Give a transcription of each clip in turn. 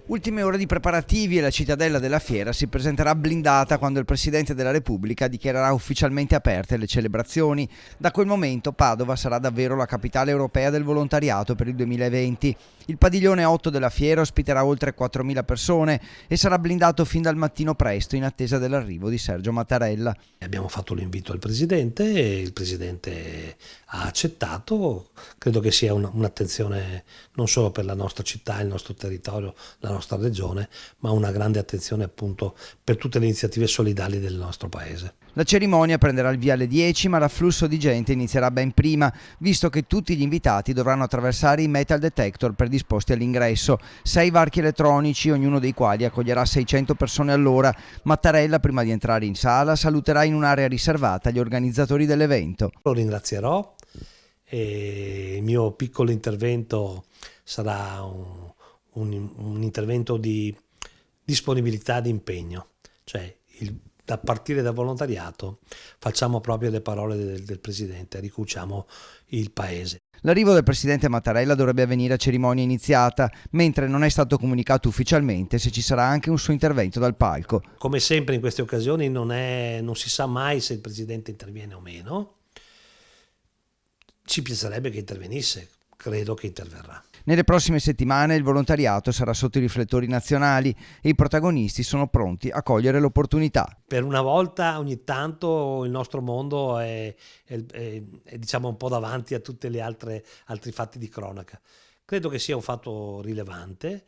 Ultime ore di preparativi e la cittadella della fiera si presenterà blindata quando il Presidente della Repubblica dichiarerà ufficialmente aperte le celebrazioni. Da quel momento Padova sarà davvero la capitale europea del volontariato per il 2020. Il padiglione 8 della fiera ospiterà oltre 4.000 persone e sarà blindato fin dal mattino presto in attesa dell'arrivo di Sergio Mattarella. Abbiamo fatto l'invito al Presidente e il Presidente ha accettato. Credo che sia un'attenzione non solo per la nostra città, il nostro territorio, la nostra regione, ma una grande attenzione appunto per tutte le iniziative solidali del nostro Paese. La cerimonia prenderà il via alle 10, ma l'afflusso di gente inizierà ben prima, visto che tutti gli invitati dovranno attraversare i metal detector predisposti all'ingresso, 6 varchi elettronici, ognuno dei quali accoglierà 600 persone all'ora. Mattarella, prima di entrare in sala, saluterà in un'area riservata gli organizzatori dell'evento. Lo ringrazierò e il mio piccolo intervento sarà un intervento di disponibilità, di impegno, cioè da partire dal volontariato facciamo proprio le parole del Presidente, ricuciamo il Paese. L'arrivo del Presidente Mattarella dovrebbe avvenire a cerimonia iniziata, mentre non è stato comunicato ufficialmente se ci sarà anche un suo intervento dal palco. Come sempre in queste occasioni non si sa mai se il Presidente interviene o meno. Ci piacerebbe che intervenisse, credo che interverrà. Nelle prossime settimane il volontariato sarà sotto i riflettori nazionali e i protagonisti sono pronti a cogliere l'opportunità. Per una volta ogni tanto il nostro mondo è diciamo un po' davanti a tutti gli altri fatti di cronaca. Credo che sia un fatto rilevante.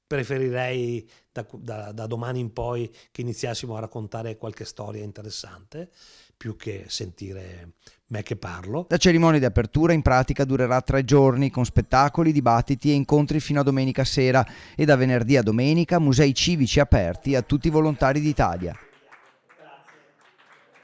Preferirei da domani in poi che iniziassimo a raccontare qualche storia interessante, più che sentire me che parlo. La cerimonia di apertura in pratica durerà 3 giorni con spettacoli, dibattiti e incontri fino a domenica sera e da venerdì a domenica musei civici aperti a tutti i volontari d'Italia.